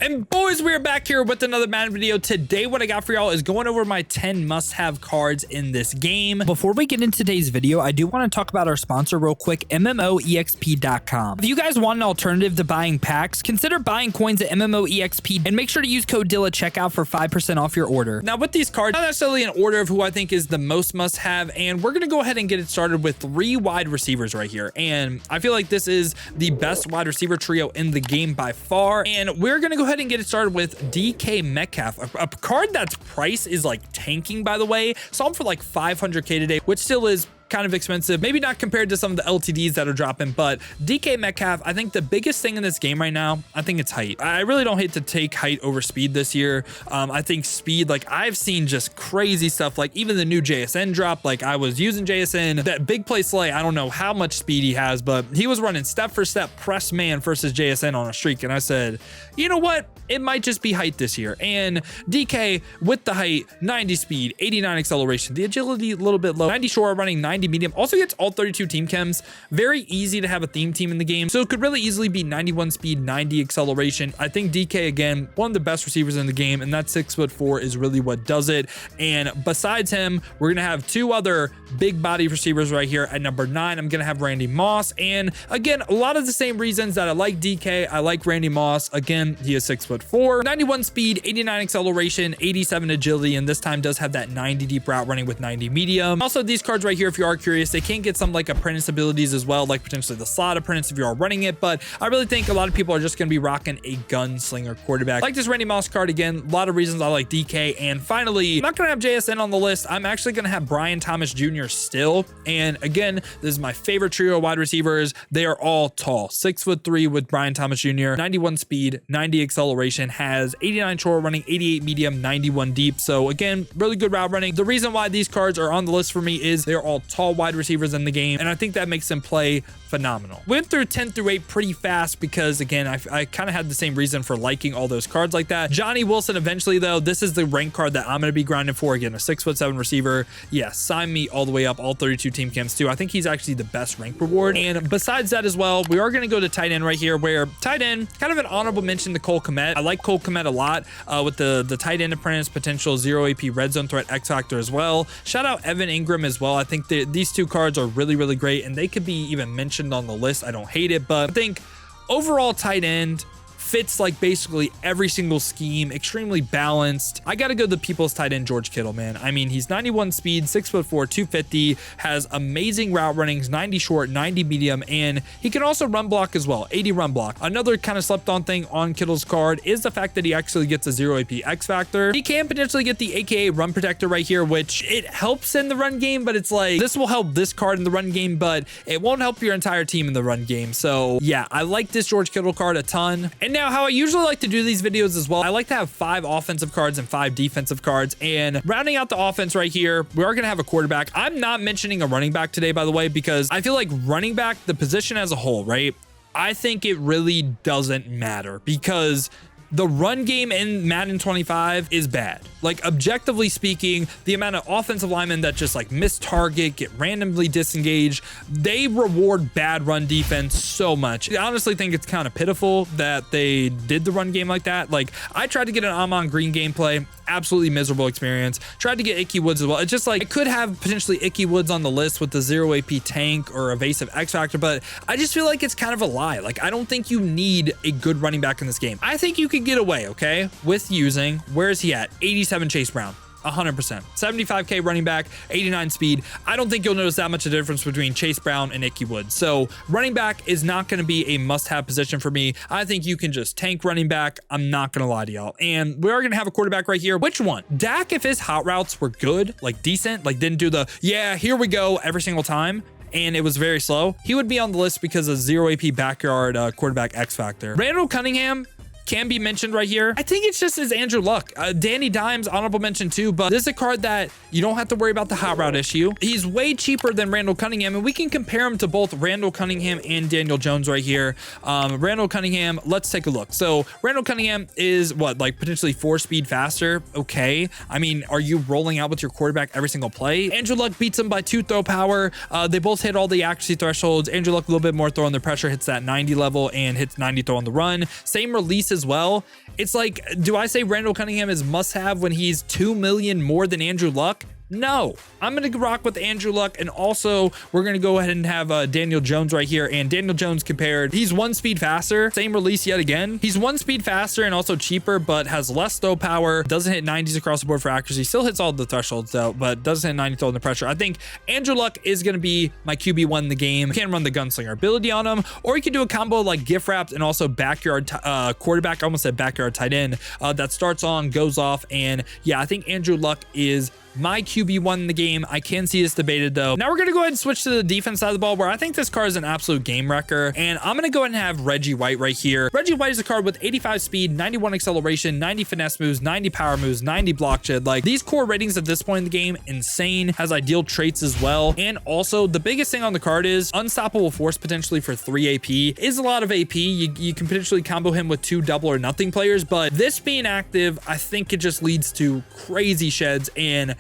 And boys, we are back here with another Madden video. Today, what I got for y'all is going over my 10 must-have cards in this game. Before we get into today's video, I do want to talk about our sponsor real quick, MMOEXP.com. If you guys want an alternative to buying packs, consider buying coins at MMOEXP and make sure to use code DILL at checkout for 5% off your order. Now, with these cards, not necessarily in order of who I think is the most must-have, and we're going to go ahead and get it started with 3 wide receivers right here. And I feel like this is the best wide receiver trio in the game by far. And we're going to go ahead and get it started with DK Metcalf, a card that's price is like tanking, by the way. Saw him for like 500K today, which still is kind of expensive, maybe not compared to some of the LTDs that are dropping, but DK Metcalf, I think the biggest thing in this game right now, I think it's height. I really don't hate to take height over speed this year. I think speed, like I've seen just crazy stuff, like even the new JSN drop, like I was using JSN, that big play Slay, I don't know how much speed he has, but he was running step for step press man versus JSN on a streak, and I said, you know what? It might just be height this year. And DK with the height, 90 speed, 89 acceleration, the agility a little bit low, 90 short running, 90 medium, also gets all 32 team chems. Very easy to have a theme team in the game. So it could really easily be 91 speed, 90 acceleration. I think DK, again, one of the best receivers in the game, and that 6'4" is really what does it. And besides him, we're gonna have 2 other big body receivers right here. At number 9, I'm gonna have Randy Moss. And again, a lot of the same reasons that I like DK, I like Randy Moss. Again, he is 6'4", 91 speed, 89 acceleration, 87 agility, and this time does have that 90 deep route running with 90 medium. Also, these cards right here, if you are curious, they can get some like apprentice abilities as well, like potentially the slot apprentice if you are running it, but I really think a lot of people are just going to be rocking a gunslinger quarterback. Like this Randy Moss card, again, a lot of reasons I like DK. And finally, I'm not going to have JSN on the list. I'm actually going to have Brian Thomas Jr. still. And again, this is my favorite trio of wide receivers. They are all tall, 6'3" with Brian Thomas Jr., 91 speed, 90 acceleration, has 89 short running, 88 medium, 91 deep. So again, really good route running. The reason why these cards are on the list for me is they're all tall wide receivers in the game, and I think that makes them play phenomenal. Went through 10 through 8 pretty fast because again, I kind of had the same reason for liking all those cards like that. Johnny Wilson eventually though, this is the rank card that I'm going to be grinding for. Again, a 6'7" receiver. Yeah, sign me all the way up, all 32 team chems too. I think he's actually the best rank reward. And besides that as well, we are going to go to tight end right here, where tight end, kind of an honorable mention to Cole Kmet. I like Cole Kmet a lot with the tight end apprentice, potential 0 AP red zone threat X factor as well. Shout out Evan Ingram as well. I think these 2 cards are really, really great, and they could be even mentioned on the list. I don't hate it, but I think overall tight end fits like basically every single scheme, extremely balanced. I gotta go the people's tight end, George Kittle, man. I mean, he's 91 speed, 6'4", 250, has amazing route runnings, 90 short, 90 medium, and he can also run block as well, 80 run block. Another kind of slept on thing on Kittle's card is the fact that he actually gets a 0 AP X factor. He can potentially get the AKA run protector right here, which it helps in the run game, but it's like, this will help this card in the run game, but it won't help your entire team in the run game. So yeah, I like this George Kittle card a ton. And now, how I usually like to do these videos as well, I like to have 5 offensive cards and 5 defensive cards. And rounding out the offense right here, we are going to have a quarterback. I'm not mentioning a running back today, by the way, because I feel like running back, the position as a whole, right? I think it really doesn't matter because the run game in Madden 25 is bad. Like, objectively speaking, the amount of offensive linemen that just like miss target, get randomly disengaged, they reward bad run defense so much. I honestly think it's kind of pitiful that they did the run game like that. Like, I tried to get an Amon Green gameplay, absolutely miserable experience. Tried to get Icky Woods as well. It's just like, I could have potentially Icky Woods on the list with the 0 AP tank or evasive X factor, but I just feel like it's kind of a lie. Like, I don't think you need a good running back in this game. I think you could get away, okay, with using, where is he at? 87 Chase Brown. 100%. 75K running back, 89 speed. I don't think you'll notice that much of a difference between Chase Brown and Icky Woods. So running back is not going to be a must-have position for me. I think you can just tank running back. I'm not going to lie to y'all. And we are going to have a quarterback right here. Which one? Dak, if his hot routes were good, like decent, like didn't do the, yeah, here we go every single time, and it was very slow, he would be on the list because of 0 AP backyard quarterback X factor. Randall Cunningham can be mentioned right here. I think it's just his Andrew Luck. Danny Dimes, honorable mention too, but this is a card that you don't have to worry about the hot route issue. He's way cheaper than Randall Cunningham, and we can compare him to both Randall Cunningham and Daniel Jones right here. Randall Cunningham, let's take a look. So Randall Cunningham is what, like potentially 4 speed faster? Okay. I mean, are you rolling out with your quarterback every single play? Andrew Luck beats him by 2 throw power. They both hit all the accuracy thresholds. Andrew Luck a little bit more throw under pressure, hits that 90 level and hits 90 throw on the run. Same releases as well. It's like, do I say Randall Cunningham is must have when he's 2 million more than Andrew Luck? No, I'm going to rock with Andrew Luck. And also we're going to go ahead and have Daniel Jones right here. And Daniel Jones compared, he's 1 speed faster, same release yet again. He's 1 speed faster and also cheaper, but has less throw power, doesn't hit 90s across the board for accuracy, still hits all the thresholds though, but doesn't hit 90 throwing the pressure. I think Andrew Luck is going to be my QB1 in the game. You can run the gunslinger ability on him, or you can do a combo like gift wrapped and also backyard quarterback. I almost said backyard tight end that starts on, goes off. And yeah, I think Andrew Luck is my QB1 in the game. I can see this debated though. Now we're going to go ahead and switch to the defense side of the ball, where I think this card is an absolute game wrecker. And I'm going to go ahead and have Reggie White right here. Reggie White is a card with 85 speed, 91 acceleration, 90 finesse moves, 90 power moves, 90 block shed. Like, these core ratings at this point in the game, insane. Has ideal traits as well. And also the biggest thing on the card is unstoppable force potentially for 3 AP. Is a lot of AP. You can potentially combo him with 2 double or nothing players, but this being active, I think it just leads to crazy sheds. And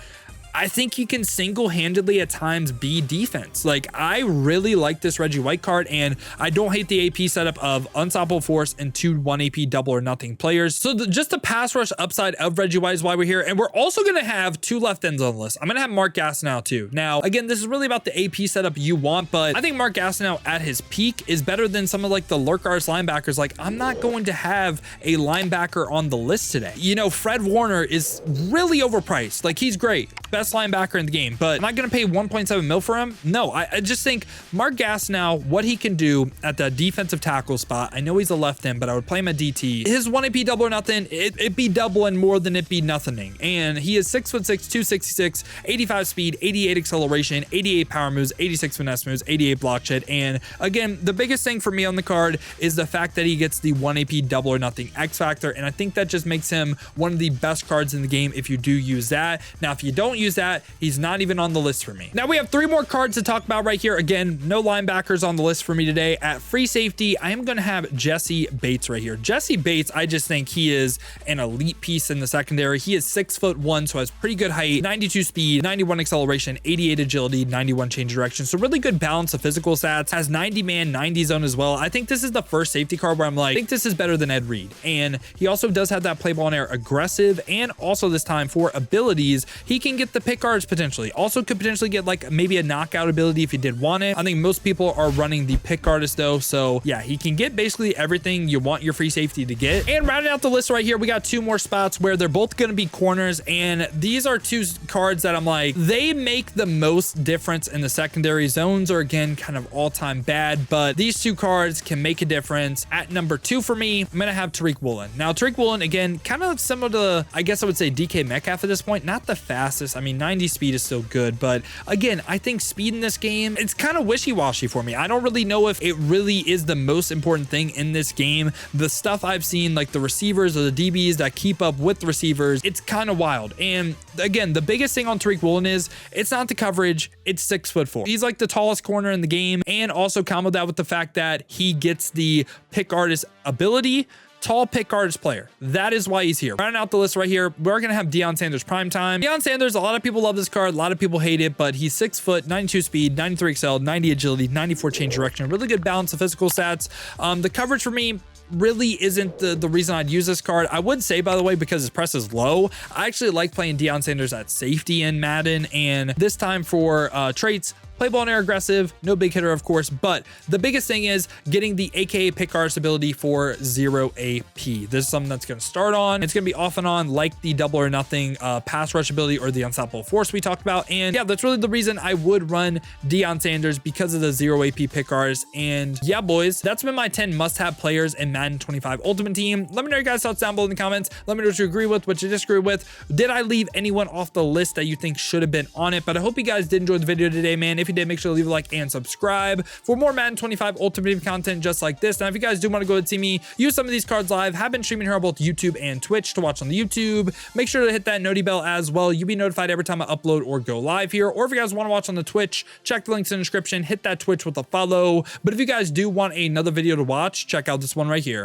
I think you can single-handedly at times be defense. Like, I really like this Reggie White card, and I don't hate the AP setup of unstoppable force and 2 1 AP double or nothing players. So just the pass rush upside of Reggie White is why we're here. And we're also going to have 2 left ends on the list. I'm going to have Mark Gastineau too. Now, again, this is really about the AP setup you want, but I think Mark Gastineau at his peak is better than some of like the lurk artist linebackers. Like, I'm not going to have a linebacker on the list today. You know, Fred Warner is really overpriced. Like, he's great, best linebacker in the game, but am I going to pay 1.7 mil for him? No, I just think Mark Gastineau, what he can do at the defensive tackle spot. I know he's a left end, but I would play him at DT. His 1 AP double or nothing, it be double and more than it be nothing. And he is 6'6", 266, 85 speed, 88 acceleration, 88 power moves, 86 finesse moves, 88 block shed. And again, the biggest thing for me on the card is the fact that he gets the 1 AP double or nothing X factor. And I think that just makes him one of the best cards in the game if you do use that. Now, if you don't use that, he's not even on the list for me. Now we have 3 more cards to talk about right here. Again, no linebackers on the list for me today. At free safety, I am going to have Jesse Bates right here. Jesse Bates, I just think he is an elite piece in the secondary. He is 6'1", so has pretty good height, 92 speed, 91 acceleration, 88 agility, 91 change direction. So really good balance of physical stats. Has 90 man, 90 zone as well. I think this is the first safety card where I'm like, I think this is better than Ed Reed. And he also does have that play ball in air aggressive, and also this time for abilities, he can get the pick guards potentially. Also could potentially get like maybe a knockout ability if you did want it. I think most people are running the pick artist though. So yeah, he can get basically everything you want your free safety to get. And rounding out the list right here, we got 2 more spots where they're both going to be corners. And these are 2 cards that I'm like, they make the most difference in the secondary. Zones are again kind of all-time bad, but these 2 cards can make a difference. At number 2 for me, I'm going to have Tariq Woolen. Now Tariq Woolen, again, kind of similar to, I guess I would say DK Metcalf at this point. Not the fastest. I mean, 90 speed is still good, but again, I think speed in this game, it's kind of wishy-washy for me. I don't really know if it really is the most important thing in this game. The stuff I've seen, like the receivers or the DBs that keep up with the receivers, it's kind of wild. And again, the biggest thing on Tariq Woolen is it's not the coverage, it's 6'4". He's like the tallest corner in the game, and also combo that with the fact that he gets the pick artist ability. Tall pick artist player. That is why he's here. Rounding out the list right here, we're going to have Deion Sanders prime time. Deion Sanders, a lot of people love this card. A lot of people hate it, but he's 6 foot, 92 speed, 93 excel, 90 agility, 94 change direction. Really good balance of physical stats. The coverage for me really isn't the reason I'd use this card. I would say, by the way, because his press is low, I actually like playing Deion Sanders at safety in Madden. And this time for traits, play ball and air aggressive, no big hitter, of course, but the biggest thing is getting the AKA pick artist ability for 0 AP. This is something that's going to start on. It's going to be off and on like the double or nothing pass rush ability or the unstoppable force we talked about. And yeah, that's really the reason I would run Deion Sanders, because of the 0 AP pick artist. And yeah, boys, that's been my 10 must-have players in Madden 25 Ultimate Team. Let me know your guys' thoughts down below in the comments. Let me know what you agree with, what you disagree with. Did I leave anyone off the list that you think should have been on it? But I hope you guys did enjoy the video today, man. If you did, make sure to leave a like and subscribe for more Madden 25 Ultimate Team content just like this. Now, if you guys do want to go and see me use some of these cards live, have been streaming here on both YouTube and Twitch. To watch on the YouTube, make sure to hit that noti bell as well. You'll be notified every time I upload or go live here. Or if you guys want to watch on the Twitch, check the links in the description, hit that Twitch with a follow. But if you guys do want another video to watch, check out this one right here.